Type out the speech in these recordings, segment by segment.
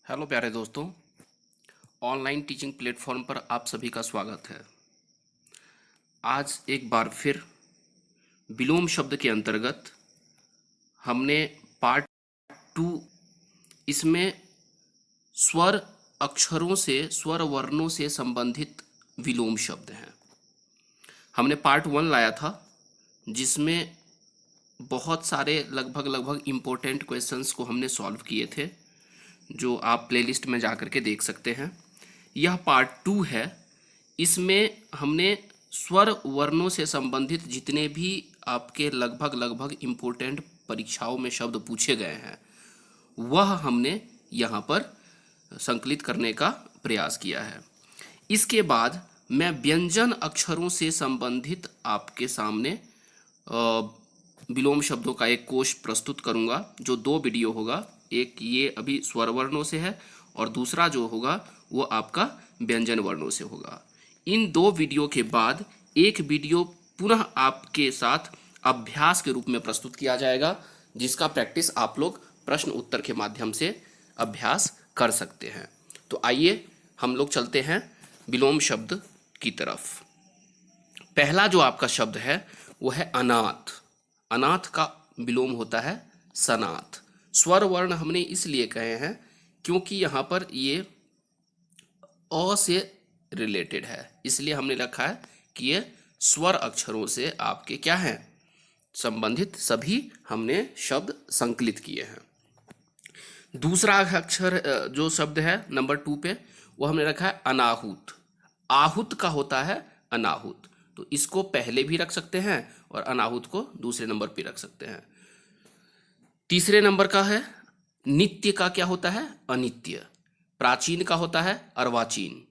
Hello प्यारे दोस्तों। Online teaching platform पर आप सभी का स्वागत है। आज एक बार फिर विलोम शब्द के अंतर्गत हमने पार्ट 2, इसमें स्वर अक्षरों से, स्वर वर्णों से संबंधित विलोम शब्द हैं। हमने पार्ट 1 लाया था जिसमें बहुत सारे लगभग इम्पोर्टेंट क्वेश्चंस को हमने सॉल्व किए थे, जो आप प्लेलिस्ट में जा कर के देख सकते हैं। यह पार्ट 2 है। इसमें हमने स्वर वर्णों से संबंधित जितने भी आपके लगभग इम्पोर्टेंट परीक्षाओं में शब्द पूछे गए हैं वह हमने यहाँ पर संकलित करने का प्रयास किया है। इसके बाद मैं व्यंजन अक्षरों से संबंधित आपके सामने विलोम शब्दों का एक कोश प्रस्तुत करूंगा, जो 2 वीडियो होगा। एक ये अभी स्वर वर्णों से है और दूसरा जो होगा वो आपका व्यंजन वर्णों से होगा। इन 2 वीडियो के बाद एक वीडियो पुनः आपके साथ अभ्यास के रूप में प्रस्तुत किया जाएगा, जिसका प्रैक्टिस आप लोग प्रश्न उत्तर के माध्यम से अभ्यास कर सकते हैं। तो आइए हम लोग चलते हैं विलोम शब्द की तरफ। पहला जो आपका शब्द है वो है अनाथ। अनाथ का विलोम होता है सनाथ। स्वर वर्ण हमने इसलिए कहे हैं क्योंकि यहाँ पर ये अ से रिलेटेड है, इसलिए हमने रखा है कि ये स्वर अक्षरों से आपके क्या हैं, संबंधित सभी हमने शब्द संकलित किए हैं। दूसरा अक्षर जो शब्द है नंबर 2 पे, वो हमने रखा है अनाहुत। आहूत का होता है अनाहुत, तो इसको पहले भी रख सकते हैं और अनाहुत को दूसरे नंबर पे रख सकते हैं। तीसरे नंबर का है नित्य का क्या होता है, अनित्य। प्राचीन का होता है अर्वाचीन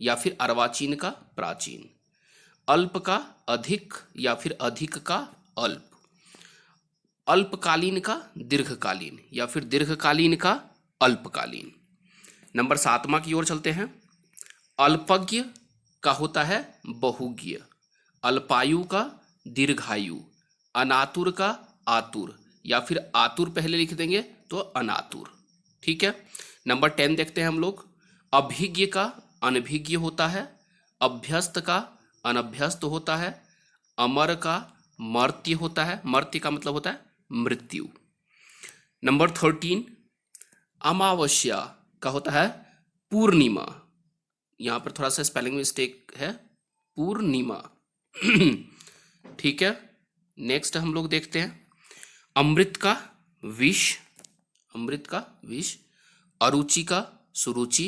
या फिर अर्वाचीन का प्राचीन। अल्प का अधिक या फिर अधिक का अल्प। अल्पकालीन का दीर्घकालीन या फिर दीर्घकालीन का अल्पकालीन। नंबर 7वां की ओर चलते हैं। अल्पज्ञ का होता है बहुज्ञ। अल्पायु का दीर्घायु। अनातुर का आतुर या फिर आतुर पहले लिख देंगे तो अनातुर। ठीक है। नंबर 10 देखते हैं हम लोग। अभिज्ञ का अनभिज्ञ होता है। अभ्यस्त का अनभ्यस्त होता है। अमर का मर्त्य होता है। मर्त्य का मतलब होता है मृत्यु। नंबर 13 अमावस्या का होता है पूर्णिमा। यहाँ पर थोड़ा सा स्पेलिंग मिस्टेक है, पूर्णिमा। ठीक है। नेक्स्ट हम लोग देखते हैं अमृत का विष। अमृत का विष। अरुचि का सुरुचि।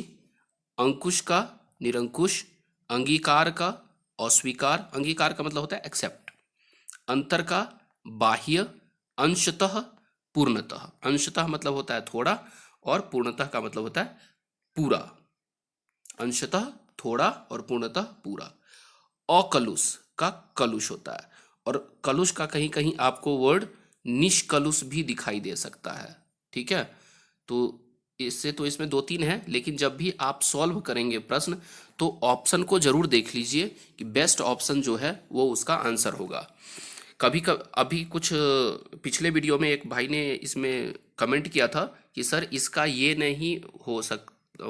अंकुश का निरंकुश। अंगीकार का अस्वीकार। अंगीकार का मतलब होता है एक्सेप्ट। अंतर का बाह्य। अंशतः पूर्णतः। अंशतः मतलब होता है थोड़ा और पूर्णतः का मतलब होता है पूरा। अंशतः थोड़ा और पूर्णतः पूरा। अकलुष का कलुष होता है, और कलुष का कहीं कहीं आपको वर्ड निष्कलुष भी दिखाई दे सकता है। ठीक है। तो इसमें 2-3 है, लेकिन जब भी आप सॉल्व करेंगे प्रश्न तो ऑप्शन को जरूर देख लीजिए कि बेस्ट ऑप्शन जो है वो उसका आंसर होगा। अभी कुछ पिछले वीडियो में एक भाई ने इसमें कमेंट किया था कि सर इसका ये नहीं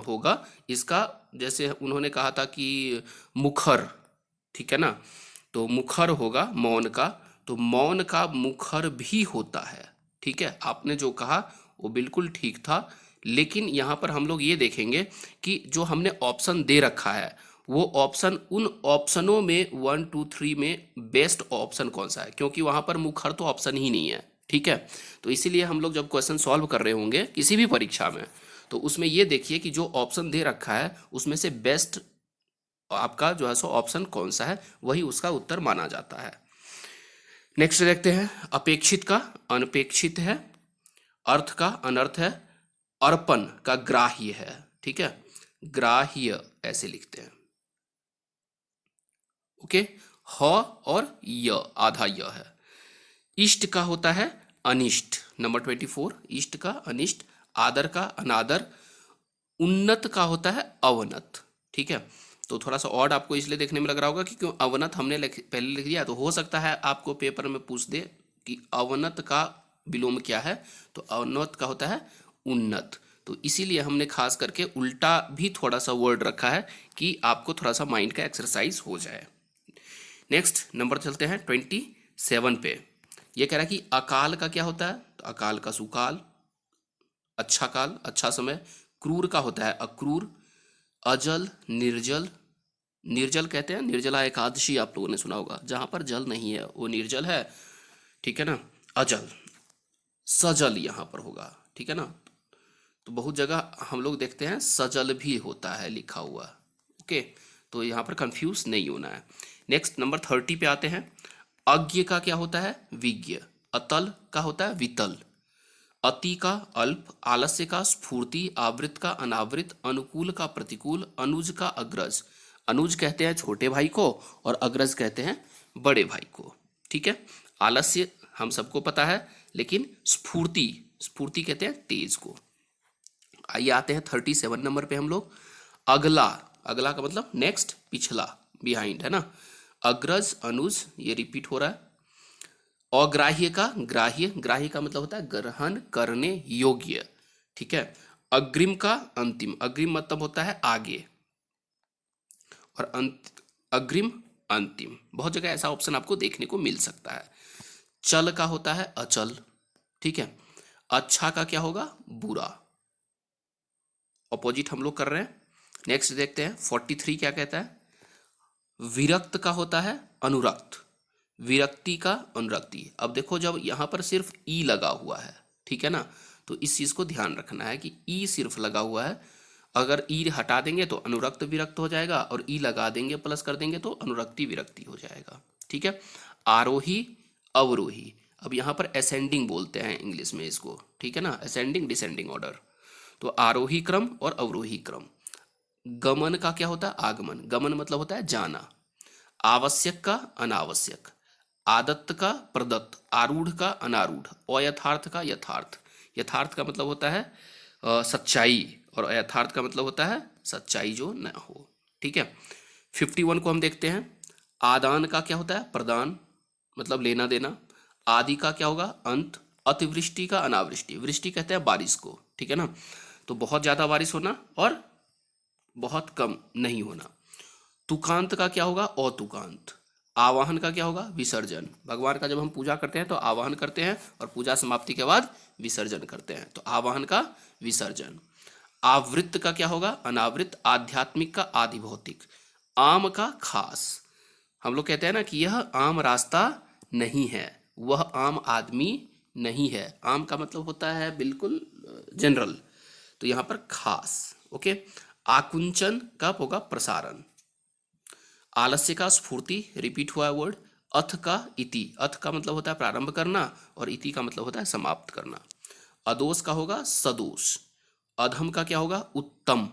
होगा, इसका जैसे उन्होंने कहा था कि मुखर, ठीक है ना, तो मुखर होगा मौन का, तो मौन का मुखर भी होता है। ठीक है, आपने जो कहा वो बिल्कुल ठीक था, लेकिन यहाँ पर हम लोग ये देखेंगे कि जो हमने ऑप्शन दे रखा है वो ऑप्शन, उन ऑप्शनों में 1 2 3 में बेस्ट ऑप्शन कौन सा है, क्योंकि वहाँ पर मुखर तो ऑप्शन ही नहीं है। ठीक है, तो इसीलिए हम लोग जब क्वेश्चन सॉल्व कर रहे होंगे किसी भी परीक्षा में, तो उसमें ये देखिए कि जो ऑप्शन दे रखा है उसमें से बेस्ट आपका जो है सो ऑप्शन कौन सा है, वही उसका उत्तर माना जाता है। नेक्स्ट देखते हैं अपेक्षित का अनपेक्षित है। अर्थ का अनर्थ है। अर्पण का ग्राह्य है। ठीक है, ग्राह्य ऐसे लिखते हैं। ओके, ह और य आधा य है। इष्ट का होता है अनिष्ट। नंबर 24 इष्ट का अनिष्ट। आदर का अनादर। उन्नत का होता है अवनत। ठीक है, तो थोड़ा सा ऑड आपको इसलिए देखने में लग रहा होगा कि क्यों अवनत हमने पहले लिख दिया, तो हो सकता है आपको पेपर में पूछ दे कि अवनत का विलोम क्या है, तो अवनत का होता है उन्नत। तो इसीलिए हमने खास करके उल्टा भी थोड़ा सा वर्ड रखा है कि आपको थोड़ा सा माइंड का एक्सरसाइज हो जाए। नेक्स्ट नंबर चलते हैं 27 पे। ये कह रहा है कि अकाल का क्या होता है, तो अकाल का सुकाल, अच्छा काल, अच्छा समय। क्रूर का होता है अक्रूर। अजल, निर्जल, निर्जल कहते हैं, निर्जला एकादशी आप लोगों ने सुना होगा, जहां पर जल नहीं है वो निर्जल है, ठीक है ना। अजल, सजल यहाँ पर होगा, ठीक है ना। तो बहुत जगह हम लोग देखते हैं सजल भी होता है लिखा हुआ, ओके। तो यहाँ पर कंफ्यूज नहीं होना है। नेक्स्ट नंबर 30 पे आते हैं। अज्ञ का क्या होता है, विज्ञ। अतल का होता है वितल। अति का अल्प, आलस्य का स्फूर्ति, आवृत का अनावृत, अनुकूल का प्रतिकूल, अनुज का अग्रज। अनुज कहते हैं छोटे भाई को और अग्रज कहते हैं बड़े भाई को, ठीक है। आलस्य हम सबको पता है, लेकिन स्फूर्ति, स्फूर्ति कहते हैं तेज को। आइए आते हैं 37 नंबर पे हम लोग। अगला, अगला का मतलब नेक्स्ट, पिछला, बिहाइंड, है ना। अग्रज, अनुज, ये रिपीट हो रहा है। अग्राह्य का ग्राह्य, ग्राह्य का मतलब होता है ग्रहण करने योग्य, ठीक है। अग्रिम का अंतिम, अग्रिम मतलब होता है आगे, और अग्रिम अंतिम। बहुत जगह ऐसा ऑप्शन आपको देखने को मिल सकता है। चल का होता है अचल, ठीक है। अच्छा का क्या होगा, बुरा। ऑपोजिट हम लोग कर रहे हैं। नेक्स्ट देखते हैं 43 क्या कहता है। विरक्त का होता है अनुरक्त, विरक्ति का अनुरक्ति। अब देखो जब यहाँ पर सिर्फ ई लगा हुआ है, ठीक है ना, तो इस चीज को ध्यान रखना है कि ई सिर्फ लगा हुआ है। अगर ई हटा देंगे तो अनुरक्त विरक्त हो जाएगा, और ई लगा देंगे प्लस कर देंगे तो अनुरक्ति विरक्ति हो जाएगा, ठीक है। आरोही, अवरोही, अब यहाँ पर असेंडिंग बोलते हैं इंग्लिश में इसको, ठीक है ना, असेंडिंग डिसेंडिंग ऑर्डर। तो आरोही क्रम और अवरोही क्रम। गमन का क्या होता है, आगमन, गमन मतलब होता है जाना। आवश्यक का अनावश्यक, आदत्त का प्रदत्त, आरूढ़ का अनारूढ़, अयथार्थ का यथार्थ। यथार्थ का मतलब होता है सच्चाई, और अयथार्थ का मतलब होता है सच्चाई जो न हो, ठीक है। 51 को हम देखते हैं। आदान का क्या होता है, प्रदान, मतलब लेना देना। आदि का क्या होगा, अंत। अतिवृष्टि का अनावृष्टि, वृष्टि कहते हैं बारिश को, ठीक है ना। तो बहुत ज़्यादा बारिश होना और बहुत कम नहीं होना। तुकांत का क्या होगा, अतुकांत। आवाहन का क्या होगा, विसर्जन। भगवान का जब हम पूजा करते हैं तो आवाहन करते हैं, और पूजा समाप्ति के बाद विसर्जन करते हैं, तो आवाहन का विसर्जन। आवृत्त का क्या होगा, अनावृत। आध्यात्मिक का आदि भौतिक। आम का खास, हम लोग कहते हैं ना कि यह आम रास्ता नहीं है, वह आम आदमी नहीं है। आम का मतलब होता है बिल्कुल जनरल, तो यहाँ पर खास, ओके। आकुंचन का होगा प्रसारण। आलस्य का स्फूर्ति, रिपीट हुआ है वर्ड। अथ का इति, अथ का मतलब होता है प्रारंभ करना, और इति का मतलब होता है समाप्त करना। अदोष का होगा सदोष। अधम का क्या होगा, उत्तम।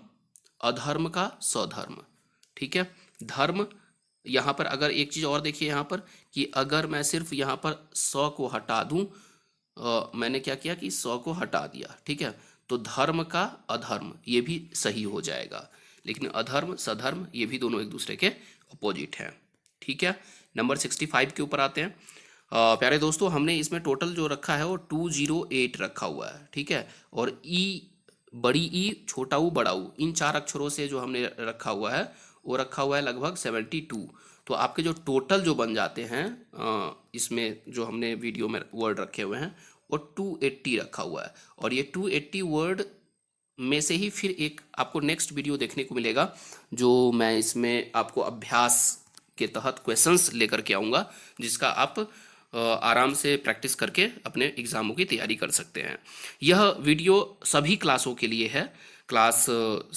अधर्म का सधर्म, ठीक है। धर्म, यहाँ पर अगर एक चीज और देखिए यहाँ पर, कि अगर मैं सिर्फ यहाँ पर स को हटा दूं, मैंने क्या किया कि स को हटा दिया, ठीक है, तो धर्म का अधर्म ये भी सही हो जाएगा, लेकिन अधर्म सधर्म ये भी दोनों एक दूसरे के अपोजिट हैं, ठीक है। नंबर 65 के ऊपर आते हैं। प्यारे दोस्तों, हमने इसमें टोटल जो रखा है वो 208 रखा हुआ है, ठीक है। और ई, बड़ी ई, छोटा ऊ, बड़ा ऊ, इन चार अक्षरों से जो हमने रखा हुआ है वो रखा हुआ है लगभग 72। तो आपके जो टोटल जो बन जाते हैं इसमें जो हमने वीडियो में वर्ड रखे हुए हैं वो 280 रखा हुआ है। और ये 280 वर्ड में से ही फिर एक आपको नेक्स्ट वीडियो देखने को मिलेगा, जो मैं इसमें आपको अभ्यास के तहत क्वेश्चंस लेकर के आऊँगा, जिसका आप आराम से प्रैक्टिस करके अपने एग्ज़ामों की तैयारी कर सकते हैं। यह वीडियो सभी क्लासों के लिए है, क्लास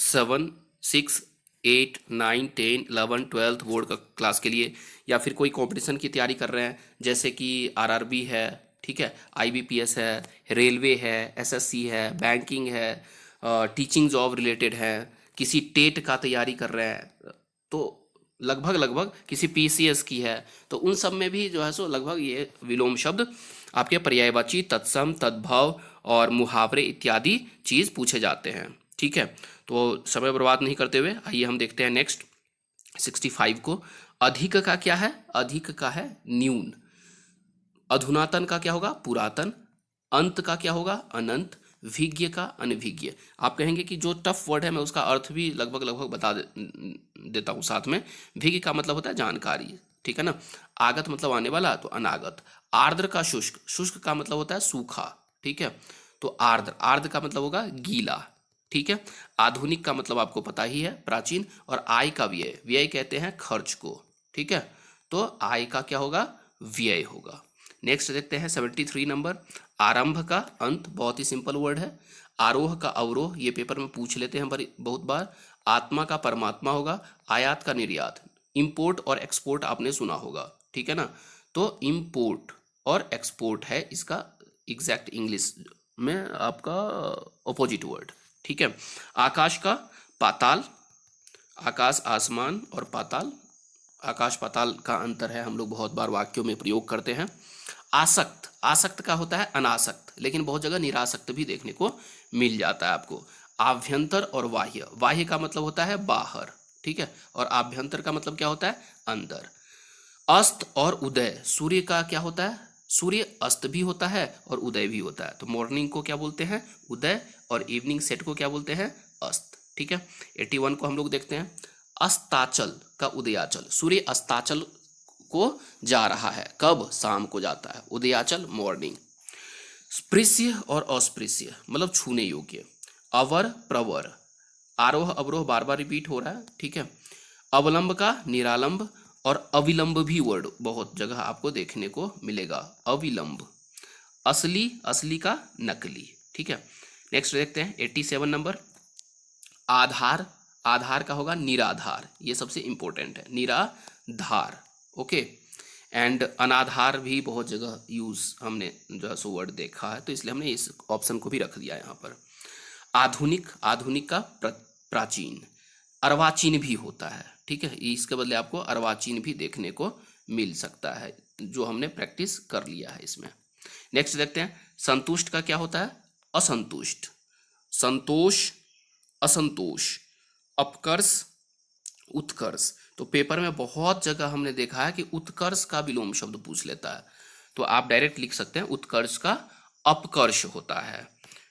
7, 6, 8, 9, 10, 11, 12 बोर्ड का क्लास के लिए, या फिर कोई कंपटीशन की तैयारी कर रहे हैं, जैसे कि आरआरबी है, ठीक है, आईबीपीएस है, रेलवे है, एसएससी है, बैंकिंग है, टीचिंग जॉब रिलेटेड है, किसी टेट का तैयारी कर रहे हैं, तो लगभग लगभग किसी पीसीएस की है, तो उन सब में भी जो है सो लगभग ये विलोम शब्द, आपके पर्यायवाची, तत्सम, तद्भव और मुहावरे इत्यादि चीज़ पूछे जाते हैं, ठीक है। तो समय बर्बाद नहीं करते हुए आइए हम देखते हैं नेक्स्ट 65 को। अधिक का क्या है, अधिक का है न्यून। अधुनातन का क्या होगा, पुरातन। अंत का क्या होगा, अनंत। विज्ञ का अनभिज्ञ। आप कहेंगे कि जो टफ वर्ड है मैं उसका अर्थ भी लगभग लगभग बता देता हूँ साथ में। विज्ञ का मतलब होता है जानकारी, ठीक है ना। आगत मतलब आने वाला, तो अनागत। आर्द्र का शुष्क, शुष्क का मतलब होता है सूखा, ठीक है। तो आर्द्र, आर्द्र का मतलब होगा गीला, ठीक है। आधुनिक का मतलब आपको पता ही है, प्राचीन। और आय का व्यय, व्यय कहते हैं खर्च को, ठीक है। तो आय का क्या होगा, व्यय होगा। नेक्स्ट देखते हैं 73 नंबर, आरंभ का अंत, बहुत ही सिंपल वर्ड है। आरोह का अवरोह, ये पेपर में पूछ लेते हैं बहुत बार। आत्मा का परमात्मा होगा। आयात का निर्यात, इंपोर्ट और एक्सपोर्ट आपने सुना होगा, ठीक है ना। तो इंपोर्ट और एक्सपोर्ट है इसका एग्जैक्ट इंग्लिश में आपका ऑपोजिट वर्ड, ठीक है। आकाश का पाताल, आकाश आसमान और पाताल, आकाश पाताल का अंतर है, हम लोग बहुत बार वाक्यों में प्रयोग करते हैं। आसक्त, आसक्त का होता है अनासक्त, लेकिन बहुत जगह निरासक्त भी देखने को मिल जाता है आपको। आभ्यंतर और बाह्य, बाह्य का मतलब होता है बाहर, ठीक है। और आभ्यंतर का मतलब क्या होता है, अंदर। अस्त और उदय, सूर्य का क्या होता है, सूर्य अस्त भी होता है और उदय भी होता है। तो मॉर्निंग को क्या बोलते हैं, उदय, और इवनिंग सेट को क्या बोलते हैं, अस्त, ठीक है। 81 को हम लोग देखते हैं, अस्ताचल का उदयाचल, सूर्य अस्ताचल को जा रहा है, कब, शाम को जाता है, उदयाचल मॉर्निंग। स्पृश्य और अस्पृश्य मतलब छूने योग्य। अवर प्रवर, आरोह अवरोह बार बार रिपीट हो रहा है, ठीक है। अवलंब का निरालंब, और अविलंब भी वर्ड बहुत जगह आपको देखने को मिलेगा, अविलंब। असली, असली का नकली, ठीक है। नेक्स्ट देखते हैं 87 नंबर, आधार, आधार का होगा निराधार, ये सबसे इंपॉर्टेंट है, निराधार, ओके। एंड अनाधार भी बहुत जगह यूज हमने जो है सो वर्ड देखा है, तो इसलिए हमने इस ऑप्शन को भी रख दिया यहाँ पर। आधुनिक, आधुनिक का प्राचीन। अर्वाचीन भी होता है, ठीक है, इसके बदले आपको अर्वाचीन भी देखने को मिल सकता है, जो हमने प्रैक्टिस कर लिया है इसमें। नेक्स्ट देखते हैं, संतुष्ट का क्या होता है, असंतुष्ट। संतोष, असंतोष। अपकर्ष, उत्कर्ष। तो पेपर में बहुत जगह हमने देखा है कि उत्कर्ष का विलोम शब्द पूछ लेता है, तो आप डायरेक्ट लिख सकते हैं उत्कर्ष का अपकर्ष होता है।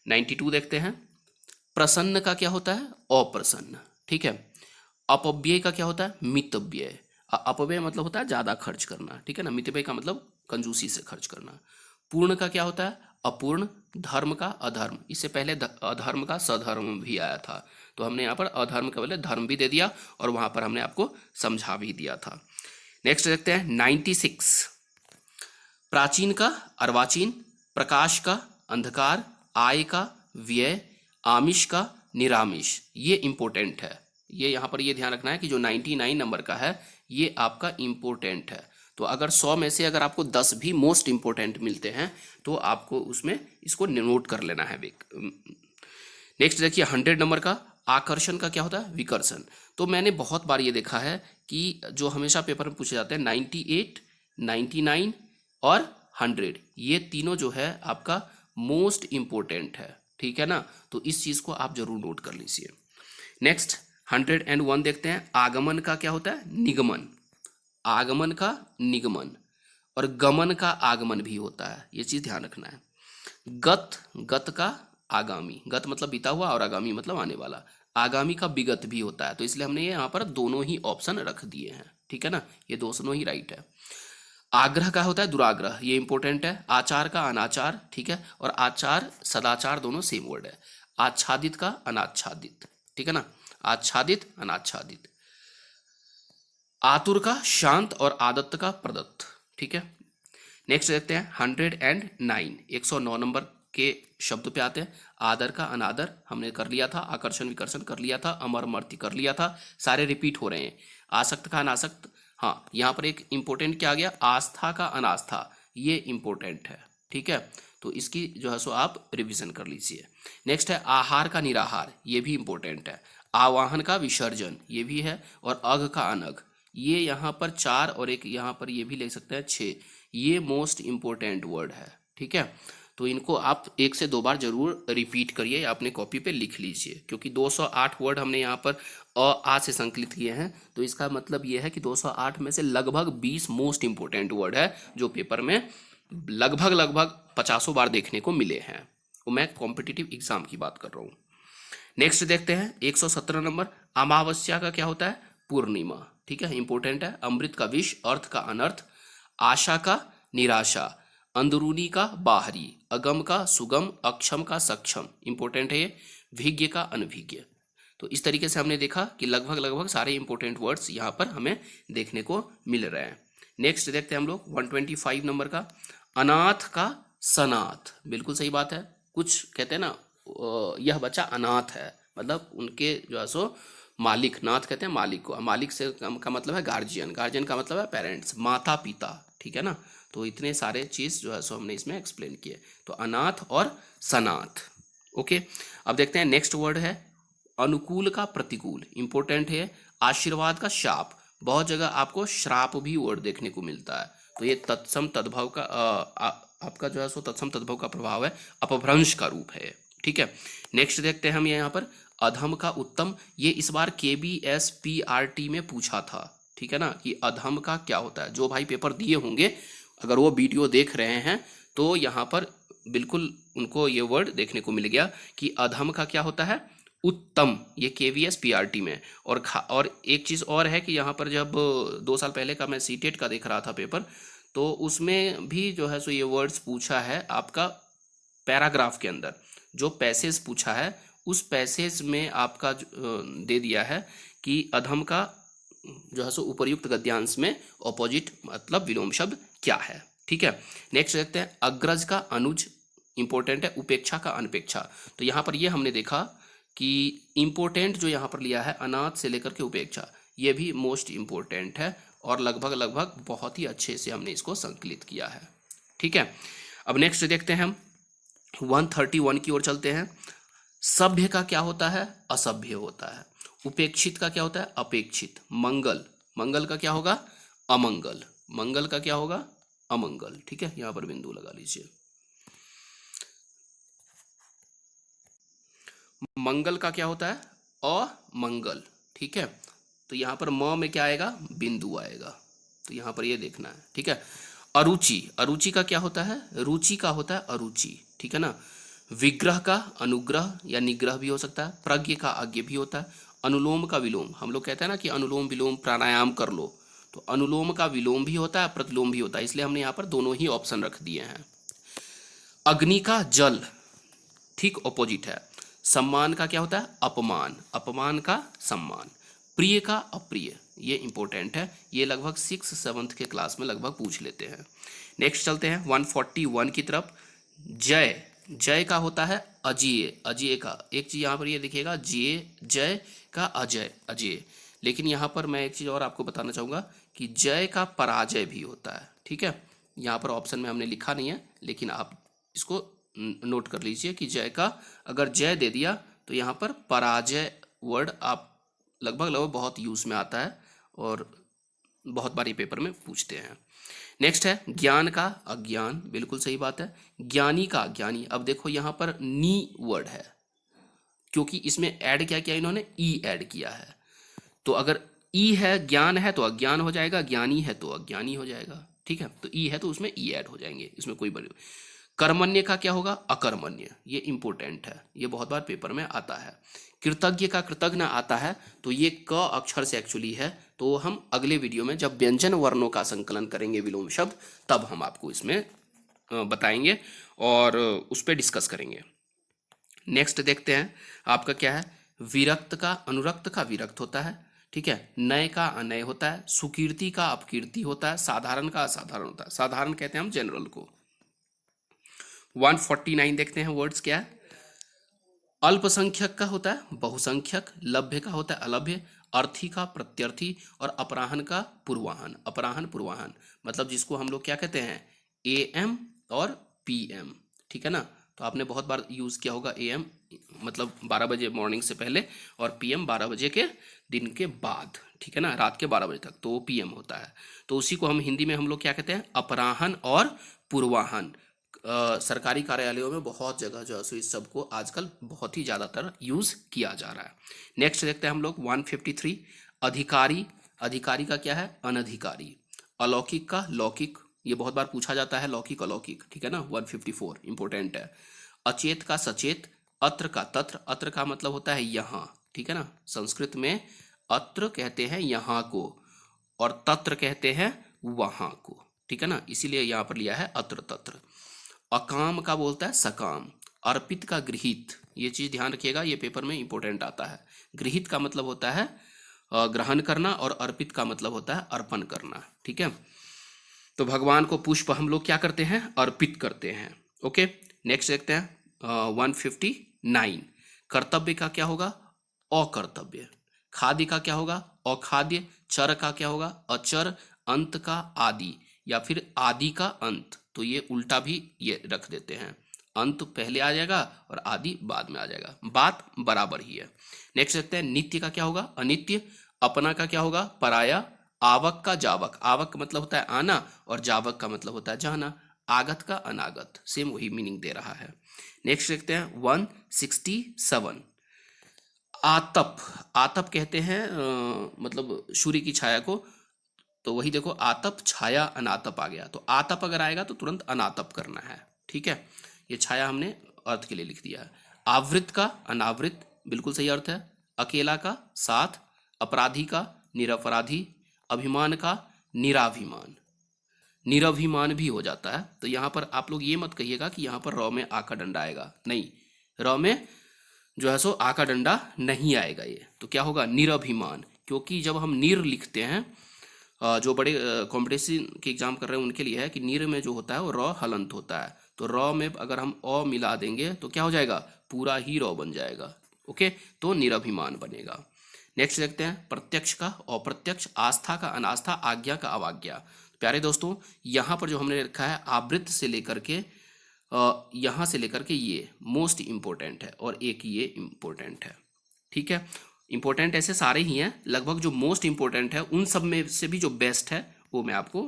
92 देखते हैं, प्रसन्न का क्या होता है, अप्रसन्न, ठीक है। अपव्यय का क्या होता है, मितव्यय। अपव्यय मतलब होता है ज्यादा खर्च करना, ठीक है ना। मितव्यय का मतलब कंजूसी से खर्च करना। पूर्ण का क्या होता है, अपूर्ण। धर्म का अधर्म, इससे पहले अधर्म का सधर्म भी आया था, तो हमने यहाँ पर अधर्म के बदले धर्म भी दे दिया, और वहां पर हमने आपको समझा भी दिया था। नेक्स्ट देखते हैं 96, प्राचीन का अर्वाचीन, प्रकाश का अंधकार, आय का व्यय, आमिष का निरामिष। ये इंपॉर्टेंट है, ये यहाँ पर ये ध्यान रखना है कि जो 99 नंबर का है ये आपका इंपॉर्टेंट है। तो अगर 100 में से अगर आपको 10 भी मोस्ट इंपॉर्टेंट मिलते हैं तो आपको उसमें इसको नोट कर लेना है। नेक्स्ट देखिए 100 नंबर का, आकर्षण का क्या होता है, विकर्षण। तो मैंने बहुत बार ये देखा है कि जो हमेशा पेपर में पूछे जाते हैं 98, 99 और 100, ये तीनों जो है आपका मोस्ट इंपॉर्टेंट है, ठीक है ना। तो इस चीज़ को आप जरूर नोट कर लीजिए। नेक्स्ट 101 देखते हैं, आगमन का क्या होता है, निगमन। आगमन का निगमन, और गमन का आगमन भी होता है, ये चीज़ ध्यान रखना है। गत, गत का आगामी, गत मतलब बीता हुआ और आगामी मतलब आने वाला। आगामी का विगत भी होता है, तो इसलिए हमने ये यहाँ पर दोनों ही ऑप्शन रख दिए हैं, ठीक है ना, ये दोनों ही राइट है। आग्रह का होता है दुराग्रह, ये इंपॉर्टेंट है। आचार का अनाचार, ठीक है, और आचार सदाचार दोनों सेम वर्ड है। आच्छादित का अनाच्छादित, ठीक है ना, आच्छादित अनाच्छादित। आतुर का शांत और आदत्त का प्रदत्त, ठीक है। नेक्स्ट देखते हैं 109, 109 नंबर के शब्द पे आते हैं। आदर का अनादर हमने कर लिया था, आकर्षण विकर्षण कर लिया था, अमर अमर्ति कर लिया था, सारे रिपीट हो रहे हैं। आसक्त का अनासक्त, हाँ यहाँ पर एक इंपॉर्टेंट क्या आ गया, आस्था का अनास्था, ये इंपॉर्टेंट है, ठीक है। तो इसकी जो है सो आप रिवीजन कर लीजिए। नेक्स्ट है आहार का निराहार, ये भी इंपॉर्टेंट है। आवाहन का विसर्जन, ये भी है। और अघ का अनघ, ये यहाँ पर 4 और एक यहाँ पर ये भी ले सकते हैं 6, ये मोस्ट इंपॉर्टेंट वर्ड है, ठीक है। तो इनको आप 1 से 2 बार जरूर रिपीट करिए या अपने कॉपी पे लिख लीजिए, क्योंकि 208 वर्ड हमने यहाँ पर आ से संकलित किए हैं, तो इसका मतलब ये है कि 208 में से लगभग 20 मोस्ट इंपॉर्टेंट वर्ड है जो पेपर में लगभग लगभग 50 बार देखने को मिले हैं, वो मैं कॉम्पिटिटिव एग्जाम की बात कर रहा हूँ। नेक्स्ट देखते हैं 117 नंबर, अमावस्या का क्या होता है? पूर्णिमा। ठीक है, इंपॉर्टेंट है। अमृत का विष, अर्थ का अनर्थ, आशा का निराशा, अंदरूनी का बाहरी, अगम का सुगम, अक्षम का सक्षम, इंपॉर्टेंट है ये, विज्ञ का अनभिज्ञ। तो इस तरीके से हमने देखा कि लगभग लगभग सारे इंपॉर्टेंट वर्ड्स यहाँ पर हमें देखने को मिल रहे हैं। नेक्स्ट देखते हैं हम लोग 125 नंबर का, अनाथ का सनाथ। बिल्कुल सही बात है। कुछ कहते हैं ना यह बच्चा अनाथ है, मतलब उनके जो है सो मालिक, नाथ कहते हैं मालिक को, मालिक से का मतलब है गार्जियन, गार्जियन का मतलब है पेरेंट्स, माता पिता। ठीक है ना, तो इतने सारे चीज़ जो है सो हमने इसमें एक्सप्लेन किए। तो अनाथ और सनाथ। ओके, अब देखते हैं नेक्स्ट वर्ड है अनुकूल का प्रतिकूल, इंपॉर्टेंट है। आशीर्वाद का शाप, बहुत जगह आपको श्राप भी वर्ड देखने को मिलता है, तो ये तत्सम तद्भव का आपका जो है सो तत्सम तद्भव का प्रभाव है, अपभ्रंश का रूप है। ठीक है, नेक्स्ट देखते हैं हम यहाँ पर अधम का उत्तम। ये इस बार KBSPRT में पूछा था। ठीक है ना, कि अधम का क्या होता है। जो भाई पेपर दिए होंगे अगर वो वीडियो देख रहे हैं तो यहाँ पर बिल्कुल उनको ये वर्ड देखने को मिल गया कि अधम का क्या होता है? उत्तम। ये KVS PRT में। और एक चीज़ और है कि यहाँ पर जब 2 साल पहले का मैं सीटेट का देख रहा था पेपर, तो उसमें भी जो है सो ये वर्ड्स पूछा है आपका पैराग्राफ के अंदर। जो पैसेज पूछा है उस पैसेज में आपका दे दिया है कि अधम का जो है सो उपर्युक्त गद्यांश में ऑपोजिट मतलब विलोम शब्द क्या है। ठीक है, नेक्स्ट देखते हैं अग्रज का अनुज, इंपॉर्टेंट है। उपेक्षा का अनपेक्षा। तो यहाँ पर ये हमने देखा कि इंपॉर्टेंट जो यहाँ पर लिया है अनाथ से लेकर के उपेक्षा, ये भी मोस्ट इंपॉर्टेंट है और लगभग लगभग बहुत ही अच्छे से हमने इसको संकलित किया है। ठीक है, अब नेक्स्ट देखते हैं हम 131 की ओर चलते हैं। सभ्य का क्या होता है? असभ्य होता है। उपेक्षित का क्या होता है? अपेक्षित। मंगल, मंगल का क्या होगा? अमंगल। मंगल का क्या होगा? अमंगल। ठीक है, यहां पर बिंदु लगा लीजिए। मंगल का क्या होता है? अमंगल। ठीक है, तो यहां पर म में क्या आएगा? बिंदु आएगा, तो यहां पर ये देखना है। ठीक है, अरुचि, अरुचि का क्या होता है? रुचि का होता है अरुचि। ठीक है ना, विग्रह का अनुग्रह या निग्रह भी हो सकता है। प्रज्ञ का आज्ञ भी होता है। अनुलोम का विलोम, हम लोग कहते हैं ना कि अनुलोम विलोम प्राणायाम कर लो, तो अनुलोम का विलोम भी होता है, प्रतिलोम भी होता है, इसलिए हमने यहाँ पर दोनों ही ऑप्शन रख दिए हैं। अग्नि का जल, ठीक ऑपोजिट है। सम्मान का क्या होता है? अपमान, अपमान का सम्मान। प्रिय का अप्रिय, ये इंपॉर्टेंट है, ये लगभग 6th-7th के क्लास में लगभग पूछ लेते हैं। नेक्स्ट चलते हैं 141 की तरफ। जय, जय का होता है अजेय, अजेय का। एक चीज यहाँ पर ये दिखेगा जय, जय का अजय, अजेय। लेकिन यहाँ पर मैं एक चीज और आपको बताना चाहूंगा कि जय का पराजय भी होता है। ठीक है, यहाँ पर ऑप्शन में हमने लिखा नहीं है, लेकिन आप इसको नोट कर लीजिए कि जय का अगर जय दे दिया तो यहाँ पर पराजय वर्ड आप लगभग लगभग बहुत यूज में आता है और बहुत बार ये पेपर में पूछते हैं। नेक्स्ट है ज्ञान का अज्ञान, बिल्कुल सही बात है। ज्ञानी का ज्ञानी, अब देखो यहाँ पर नी वर्ड है क्योंकि इसमें ऐड क्या किया इन्होंने? ई ऐड किया है। तो अगर ई है, ज्ञान है तो अज्ञान हो जाएगा, ज्ञानी है तो अज्ञानी हो जाएगा। ठीक है, तो ई है तो उसमें ई ऐड हो जाएंगे, इसमें कोई बड़ी। कर्मण्य का क्या होगा? अकर्मण्य, ये इंपॉर्टेंट है, ये बहुत बार पेपर में आता है। कृतज्ञ का कृतज्ञ आता है, तो ये क अक्षर से एक्चुअली है, तो हम अगले वीडियो में जब व्यंजन वर्णों का संकलन करेंगे विलोम शब्द, तब हम आपको इसमें बताएंगे और उस पर डिस्कस करेंगे। नेक्स्ट देखते हैं आपका क्या है। विरक्त का अनुरक्त का विरक्त होता है। ठीक है, नय का अनय होता है। सुकीर्ति का अपकीर्ति होता है। साधारण का असाधारण होता है। साधारण कहते हैं हम जनरल को। 149 देखते हैं वर्ड्स क्या है। अल्पसंख्यक का होता है बहुसंख्यक। लभ्य का होता है अलभ्य। अर्थी का प्रत्यर्थी। और अपराहन का पूर्वाहन। अपराहन पूर्वाहन मतलब जिसको हम लोग क्या कहते हैं? AM और PM। ठीक है ना, तो आपने बहुत बार यूज किया होगा AM मतलब 12 बजे मॉर्निंग से पहले, और PM 12 बजे के दिन के बाद। ठीक है ना, रात के 12 बजे तक, तो वो PM होता है। तो उसी को हम हिंदी में हम लोग क्या कहते हैं? अपराहन और पूर्वाहन। सरकारी कार्यालयों में बहुत जगह जो है सो इस सब को आजकल बहुत ही ज़्यादातर यूज़ किया जा रहा है। नेक्स्ट देखते हैं हम लोग 153। अधिकारी, अधिकारी का क्या है? अनधिकारी। अलौकिक का लौकिक, ये बहुत बार पूछा जाता है, लौकिक अलौकिक। ठीक है ना, 154 इंपॉर्टेंट है। अचेत का सचेत, अत्र का तत्र, अत्र का मतलब होता है यहाँ, ठीक है ना। संस्कृत में अत्र कहते हैं यहाँ को और तत्र कहते हैं वहां को, ठीक है ना, इसीलिए यहाँ पर लिया है अत्र तत्र। अकाम का बोलता है सकाम, अर्पित का गृहीत, ये चीज ध्यान रखिएगा, ये पेपर में इंपॉर्टेंट आता है। गृहीत का मतलब होता है ग्रहण करना और अर्पित का मतलब होता है अर्पण करना, ठीक है। तो भगवान को पुष्प हम लोग क्या करते हैं, अर्पित करते हैं। ओके, नेक्स्ट देखते हैं 159। कर्तव्य का क्या होगा, अकर्तव्य। खाद्य का क्या होगा, अखाद्य। चर का क्या होगा, अचर। अंत का आदि या फिर आदि का अंत, तो ये उल्टा भी ये रख देते हैं, अंत पहले आ जाएगा और आदि बाद में आ जाएगा, बात बराबर ही है। नेक्स्ट देखते हैं नित्य का क्या होगा, अनित्य। अपना का क्या होगा, पराया। आवक का जावक, आवक का मतलब होता है आना और जावक का मतलब होता है जाना। आगत का अनागत, सेम वही मीनिंग दे रहा है। नेक्स्ट देखते हैं 167। आतप, आतप कहते हैं मतलब सूर्य की छाया को, तो वही देखो आतप छाया अनातप आ गया, तो आतप अगर आएगा तो तुरंत अनातप करना है, ठीक है। ये छाया हमने अर्थ के लिए लिख दिया है। आवृत का अनावृत, बिल्कुल सही अर्थ है। अकेला का साथ। अपराधी का निरपराधी। अभिमान का निराभिमान, निरभिमान भी हो जाता है। तो यहाँ पर आप लोग ये मत कहिएगा कि यहाँ पर रॉ में आ का डंडा आएगा, नहीं, रॉ में जो है सो आ का डंडा नहीं आएगा। ये तो क्या होगा, निरभिमान, क्योंकि जब हम निर लिखते हैं, जो बड़े कॉम्पिटिशन के एग्जाम कर रहे हैं उनके लिए है कि निर में जो होता है वो रॉ हलंत होता है, तो रॉ में अगर हम अ मिला देंगे तो क्या हो जाएगा, पूरा ही रॉ बन जाएगा। ओके, तो निरभिमान बनेगा। नेक्स्ट देखते हैं प्रत्यक्ष का अप्रत्यक्ष। आस्था का अनास्था। आज्ञा का अवाज्ञा। प्यारे दोस्तों, यहाँ पर जो हमने रखा है आवृत्त से लेकर के यहाँ से लेकर के ये मोस्ट इम्पोर्टेंट है और एक ये इम्पोर्टेंट है, ठीक है। इम्पोर्टेंट ऐसे सारे ही हैं, लगभग जो मोस्ट इम्पोर्टेंट है उन सब में से भी जो बेस्ट है वो मैं आपको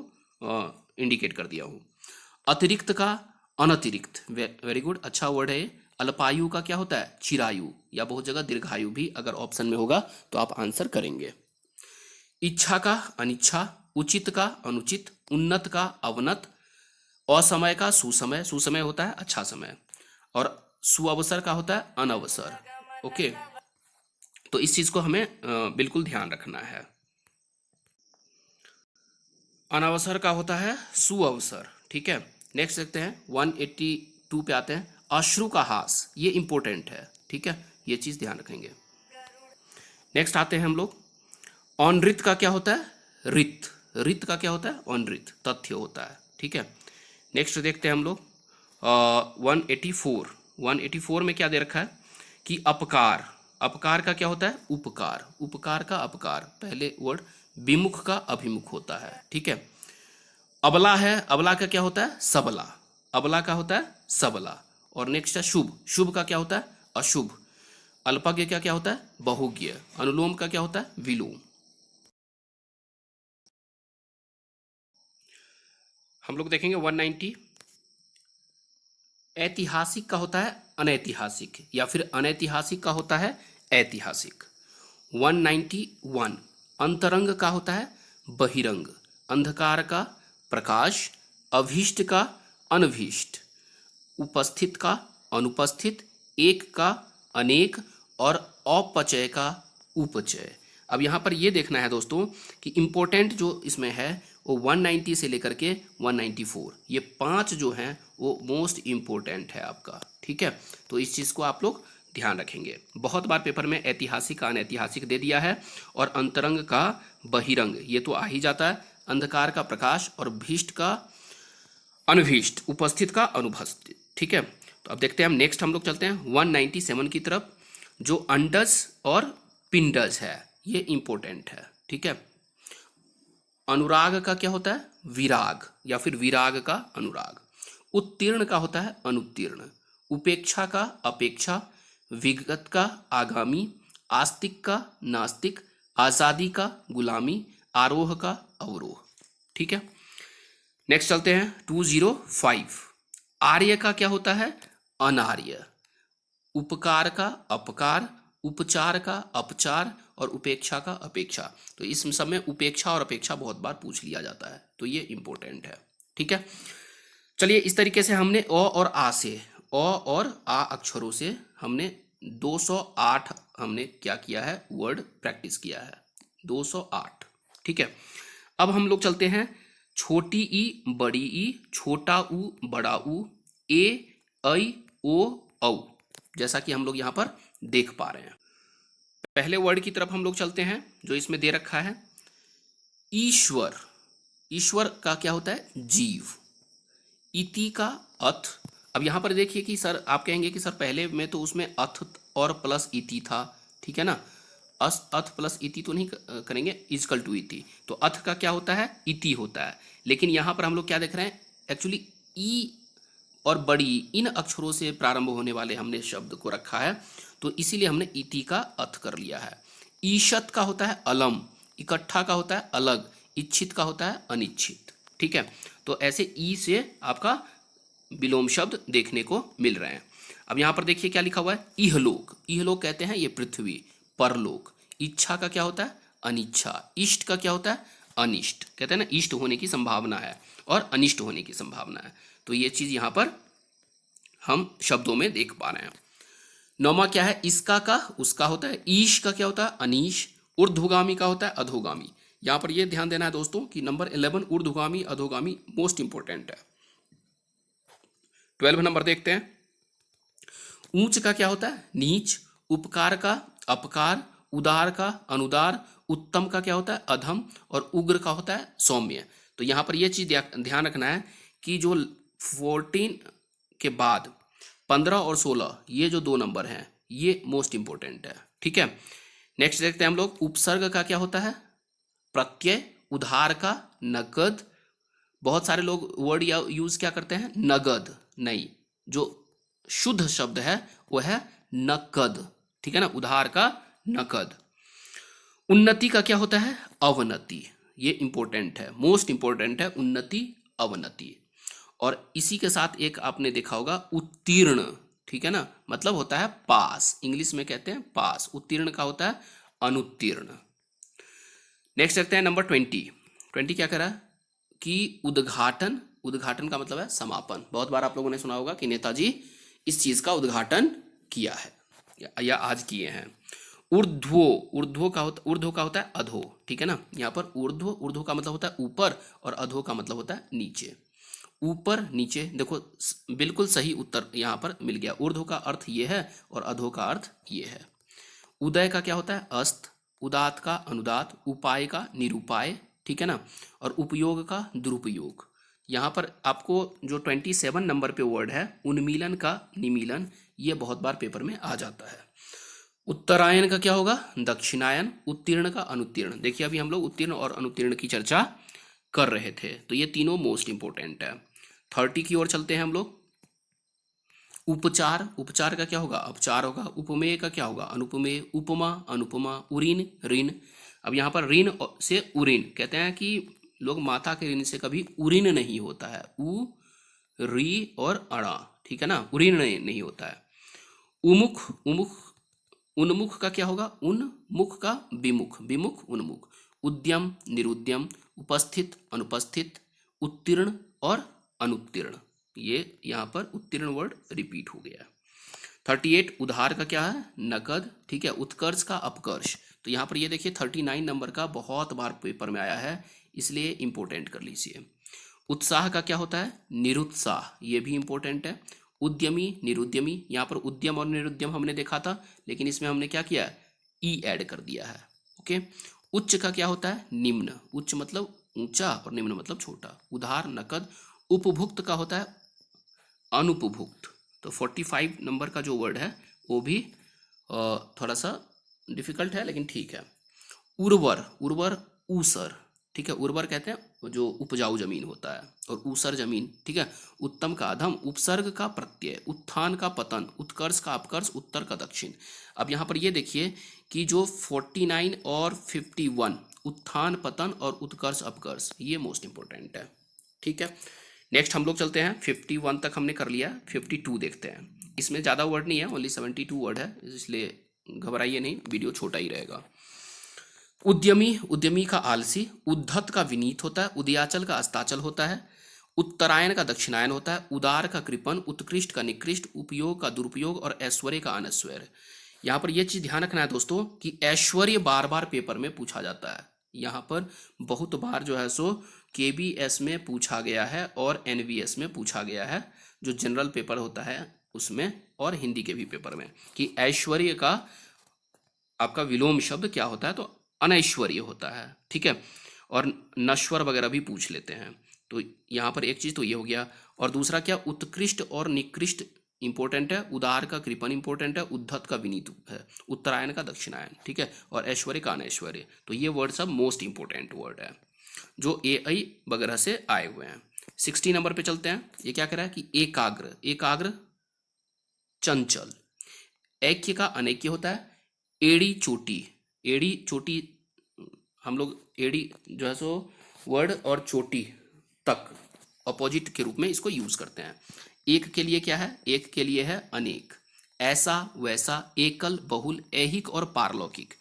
इंडिकेट कर दिया हूँ। अतिरिक्त का अनतिरिक्त, वेरी गुड, अच्छा वर्ड है। अल्पायु का क्या होता है, चिरायु, या बहुत जगह दीर्घायु भी अगर ऑप्शन में होगा तो आप आंसर करेंगे। इच्छा का अनिच्छा। उचित का अनुचित। उन्नत का अवनत। असमय का सुसमय, सुसमय होता है अच्छा समय, और सुअवसर का होता है अनवसर। ओके, तो इस चीज को हमें बिल्कुल ध्यान रखना है। अनवसर का होता है सुअवसर, ठीक है। नेक्स्ट देखते हैं 182 पे आते हैं। अश्रु का हास, ये इंपॉर्टेंट है, ठीक है, ये चीज ध्यान रखेंगे। नेक्स्ट आते हैं हम लोग, अनृत का क्या होता है, रित। रित का क्या होता है, अनृत, तथ्य होता है, ठीक है। नेक्स्ट देखते हैं हम लोग 184। 184 में क्या दे रखा है कि अपकार। अपकार का क्या होता है, उपकार। उपकार का अपकार, पहले वर्ड। विमुख का अभिमुख होता है, ठीक है। अबला है, अबला का क्या होता है, सबला। अबला का होता है सबला। और नेक्स्ट है शुभ। शुभ का क्या होता है, अशुभ। अल्पज्ञ का क्या होता है, बहुज्ञ। अनुलोम का क्या होता है, विलोम। हम लोग देखेंगे 190। ऐतिहासिक का होता है अनैतिहासिक, या फिर अनैतिहासिक का होता है ऐतिहासिक। 191। अंतरंग का होता है बहिरंग। अंधकार का प्रकाश। अभीष्ट का अनभीष्ट। उपस्थित का अनुपस्थित। एक का अनेक। और अपचय का उपचय। अब यहाँ पर ये देखना है दोस्तों कि इम्पोर्टेंट जो इसमें है वो 190 से लेकर के 194, ये 5 जो हैं वो मोस्ट इम्पोर्टेंट है आपका, ठीक है। तो इस चीज़ को आप लोग ध्यान रखेंगे। बहुत बार पेपर में ऐतिहासिक का अनैतिहासिक दे दिया है, और अंतरंग का बहिरंग ये तो आ ही जाता है। अंधकार का प्रकाश, और भीष्ट का अनभीष्ट। उपस्थित का अनुपस्थित, ठीक है। तो अब देखते हैं हम, नेक्स्ट हम लोग चलते हैं 197 की तरफ, जो अंडस और पिंडस है, ये इंपॉर्टेंट है, ठीक है। अनुराग का क्या होता है, विराग, या फिर विराग का अनुराग। उत्तीर्ण का होता है अनुत्तीर्ण। उपेक्षा का अपेक्षा। विगत का आगामी। आस्तिक का नास्तिक। आजादी का गुलामी। आरोह का अवरोह, ठीक है। नेक्स्ट चलते हैं 205। आर्य का क्या होता है, अनार्य। उपकार का अपकार। उपचार का अपचार। और उपेक्षा का अपेक्षा। तो इस सब में उपेक्षा और अपेक्षा बहुत बार पूछ लिया जाता है, तो ये इंपॉर्टेंट है, ठीक है। चलिए, इस तरीके से हमने अ और आ से, और आ अक्षरों से हमने 208 हमने क्या किया है, वर्ड प्रैक्टिस किया है, 208। ठीक है, अब हम लोग चलते हैं छोटी ई बड़ी ई, छोटा ऊ बड़ा ऊ, ए ऐ ओ औ, जैसा कि हम लोग यहाँ पर देख पा रहे हैं। पहले वर्ड की तरफ हम लोग चलते हैं जो इसमें दे रखा है, ईश्वर। ईश्वर का क्या होता है, जीव। इति का अथ। अब यहाँ पर देखिए कि सर आप कहेंगे कि सर पहले में तो उसमें अथ और प्लस इति था, ठीक है ना, अथ प्लस इति तो नहीं करेंगे, इजकल टू इति, तो अथ का क्या होता है, इति होता है। लेकिन यहाँ पर हम लोग क्या देख रहे हैं, एक्चुअली ई और बड़ी इन अक्षरों से प्रारंभ होने वाले हमने शब्द को रखा है, तो इसीलिए हमने इति का अथ कर लिया है। ईशत का होता है अलम, इकट्ठा का होता है अलग, इच्छित का होता है अनिच्छित। ठीक है, तो ऐसे ई से आपका विलोम शब्द देखने को मिल रहे हैं। अब यहाँ पर देखिए क्या लिखा हुआ है, इहलोक। इहलोक कहते हैं ये पृथ्वी, परलोक। इच्छा का क्या होता है, अनिच्छा। इष्ट का क्या होता है, अनिष्ट। कहते हैं ना इष्ट होने की संभावना है और अनिष्ट होने की संभावना है, तो ये चीज यहाँ पर हम शब्दों में देख पा रहे हैं। नौमा क्या है, इसका का उसका होता है। ईश का क्या होता है, अनीश। ऊर्ध्वगामी का होता है अधोगामी। यहां पर यह ध्यान देना है दोस्तों कि नंबर 11 ऊर्ध्वगामी अधोगामी मोस्ट इंपोर्टेंट है। 12 नंबर देखते हैं, ऊंच का क्या होता है, नीच। उपकार का अपकार, उदार का अनुदार, उत्तम का क्या होता है, अधम, और उग्र का होता है सौम्य। तो यहां पर यह चीज ध्यान रखना है कि जो 14 के बाद 15 और 16 ये जो दो नंबर हैं ये मोस्ट इंपोर्टेंट है। ठीक है, नेक्स्ट देखते हैं हम लोग, उपसर्ग का क्या होता है, प्रत्यय। उधार का नगद। बहुत सारे लोग वर्ड यूज क्या करते हैं, नगद, नहीं, जो शुद्ध शब्द है वो है नकद। ठीक है ना, उधार का नकद। उन्नति का क्या होता है, अवनति। ये इंपॉर्टेंट है, मोस्ट इंपॉर्टेंट है, उन्नति अवनति। और इसी के साथ एक आपने देखा होगा उत्तीर्ण, ठीक है ना, मतलब होता है पास, इंग्लिश में कहते हैं पास। उत्तीर्ण का होता है अनुत्तीर्ण। नेक्स्ट देखते हैं नंबर 20। 20 क्या कह रहा है कि उद्घाटन। उद्घाटन का मतलब है समापन। बहुत बार आप लोगों ने सुना होगा कि नेताजी इस चीज का उद्घाटन किया है या आज किए हैं। ऊर्ध्व, ऊर्ध्व का होता है अधो। ठीक है ना, यहाँ पर ऊर्ध्व, ऊर्ध्व का मतलब होता है ऊपर और अधो का मतलब होता है नीचे। ऊपर नीचे, देखो बिल्कुल सही उत्तर यहाँ पर मिल गया। ऊर्ध्व का अर्थ ये है और अधो का अर्थ ये है। उदय का क्या होता है, अस्त। उदात का अनुदात, उपाय का निरुपाय। ठीक है ना, और उपयोग का दुरुपयोग। यहाँ पर आपको जो 27 नंबर पे वर्ड है, उन्मीलन का निमीलन, ये बहुत बार पेपर में आ जाता है। उत्तरायण का क्या होगा, दक्षिणायन। उत्तीर्ण का अनुत्तीर्ण। देखिए अभी हम लोग उत्तीर्ण और अनुत्तीर्ण की चर्चा कर रहे थे, तो ये तीनों मोस्ट इंपोर्टेंट है। 30 की ओर चलते हैं हम लोग। उपचार, उपचार का क्या होगा, अपचार होगा। उपमेय का क्या होगा, अनुपमेय। उपमा, अनुपमा। उरीन, ऋण। अब यहाँ पर ऋण से उरीन, कहते हैं कि लोग माता के ऋण से कभी उरीन नहीं होता है, उ री और अड़ा। ठीक है ना, उरीन नहीं होता है। उमुख, उमुख। उन्मुख का क्या होगा, उन्मुख का विमुख, विमुख उन्मुख। उद्यम, निरुद्यम। उपस्थित, अनुपस्थित। उत्तीर्ण और अनुत्तीर्ण, ये यहाँ पर उत्तीर्ण वर्ड रिपीट हो गया। 38 उधार का क्या है, नकद। ठीक है, उत्कर्ष का अपकर्ष। तो यहाँ पर ये देखिए 39 नंबर का बहुत बार पेपर में आया है, इसलिए इंपोर्टेंट कर लीजिए। उत्साह का क्या होता है, निरुत्साह, ये भी इंपॉर्टेंट है। उद्यमी, निरुद्यमी। यहाँ पर उद्यम और निरुद्यम हमने देखा था, लेकिन इसमें हमने क्या किया, ई ऐड कर दिया है। ओके। उच्च का क्या होता है, निम्न। उच्च मतलब ऊंचा और निम्न मतलब छोटा। उधार, नकद। उपभुक्त का होता है अनुपभुक्त। तो 45 नंबर का जो वर्ड है वो भी थोड़ा सा डिफिकल्ट है, लेकिन ठीक है। उर्वर, उर्वर ऊसर। ठीक है, उर्वर कहते हैं जो उपजाऊ जमीन होता है, और ऊसर जमीन। ठीक है। उत्तम का अधम। उपसर्ग का प्रत्यय। उत्थान का पतन। उत्कर्ष का अपकर्ष। उत्तर का दक्षिण। अब यहाँ पर ये देखिए कि जो 49 और 51, उत्थान पतन और उत्कर्ष अपकर्ष, ये मोस्ट इंपोर्टेंट है। ठीक है, नेक्स्ट हम लोग चलते हैं 51 तक हमने कर लिया। 52 देखते हैं। इसमें ज़्यादा वर्ड नहीं है, ओनली 72 वर्ड है, इसलिए घबराइए नहीं, वीडियो छोटा ही रहेगा। उद्यमी, उद्यमी का आलसी। उद्धत का विनीत होता है। उदयाचल का अस्ताचल होता है। उत्तरायण का दक्षिणायन होता है, उदार का कृपण, उत्कृष्ट का निकृष्ट, उपयोग का दुरुपयोग और ऐश्वर्य का अनैश्वर्य। यहाँ पर यह चीज ध्यान रखना है दोस्तों कि ऐश्वर्य बार बार पेपर में पूछा जाता है। यहाँ पर बहुत बार जो है सो केबीएस में पूछा गया है और एनवीएस में पूछा गया है, जो जनरल पेपर होता है उसमें और हिंदी के भी पेपर में, कि ऐश्वर्य का आपका विलोम शब्द क्या होता है, तो अनैश्वर्य होता है। ठीक है, और नश्वर वगैरह भी पूछ लेते हैं। तो यहाँ पर एक चीज तो ये हो गया, और दूसरा क्या, उत्कृष्ट और निकृष्ट इंपॉर्टेंट है, उदार का कृपण इंपॉर्टेंट है, उद्धत का विनीत है, उत्तरायण का दक्षिणायन, ठीक है, और ऐश्वर्य का अनैश्वर्य। तो ये वर्ड सब मोस्ट इंपॉर्टेंट वर्ड है जो AI वगैरह से आए हुए हैं। 60 नंबर पे चलते हैं। ये क्या कह रहा है कि एकाग्र, एकाग्र चंचल, ऐक्य का अनैक्य होता है, एड़ी चोटी, एड़ी चोटी हम लोग एड़ी जो है सो वर्ड और चोटी तक अपोजिट के रूप में इसको यूज करते हैं। एक के लिए क्या है, एक के लिए है अनेक, ऐसा वैसा, एकल बहुल, ऐहिक और पारलौकिक।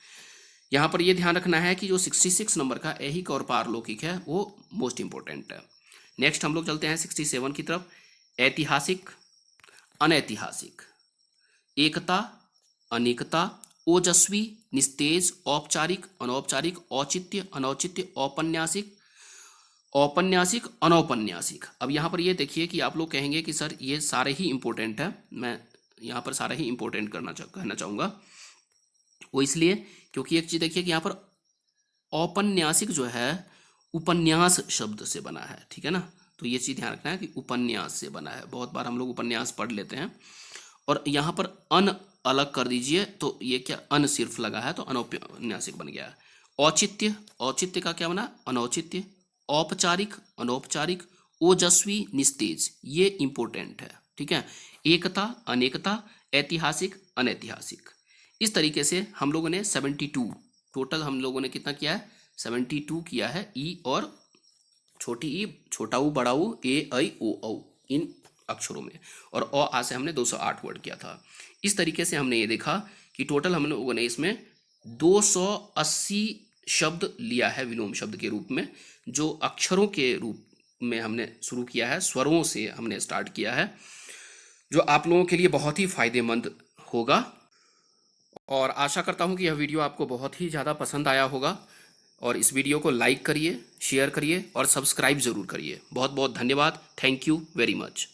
यहाँ पर यह ध्यान रखना है कि जो 66 नंबर का ऐहिक और पारलौकिक है वो मोस्ट इंपॉर्टेंट है। नेक्स्ट हम लोग चलते हैं 67 की तरफ। ऐतिहासिक, अनैतिहासिक, एकता, अनेकता, ओजस्वी, निस्तेज, औपचारिक, अनौपचारिक, औचित्य, अनौचित्य, औपन्यासिक, औपन्यासिक, अनौपन्यासिक। अब यहाँ पर ये देखिए कि आप लोग कहेंगे कि सर ये सारे ही इंपॉर्टेंट है, मैं यहाँ पर सारे ही इंपॉर्टेंट कहना चाहूँगा। वो इसलिए क्योंकि एक चीज़ देखिए कि यहाँ पर औपन्यासिक जो है उपन्यास शब्द से बना है, ठीक है ना, तो ये चीज़ ध्यान रखना है कि उपन्यास से बना है। बहुत बार हम लोग उपन्यास पढ़ लेते हैं, और यहाँ पर अन अलग कर दीजिए तो ये क्या, अन सिर्फ लगा है तो अनौपन्यासिक बन गया है। औचित्य, औचित्य का क्या बना, अनौचित्य, औपचारिक, अनौपचारिक, ओजस्वी, निस्तेज, ये इंपॉर्टेंट है, ठीक है। एकता, अनेकता, ऐतिहासिक, अनैतिहासिक। इस तरीके से हम लोगों ने 72 टोटल हम लोगों ने कितना किया है, 72 किया है। ई और छोटी ई, छोटा ऊ, बड़ा ऊ, ए ऐ ओ औ इन अक्षरों में, और आ से हमने 208 वर्ड किया था। इस तरीके से हमने ये देखा कि टोटल हम लोगों ने इसमें 280 शब्द लिया है विलोम शब्द के रूप में, जो अक्षरों के रूप में हमने शुरू किया है, स्वरों से हमने स्टार्ट किया है, जो आप लोगों के लिए बहुत ही फायदेमंद होगा। और आशा करता हूँ कि यह वीडियो आपको बहुत ही ज़्यादा पसंद आया होगा, और इस वीडियो को लाइक करिए, शेयर करिए और सब्सक्राइब ज़रूर करिए। बहुत बहुत धन्यवाद। Thank you very much.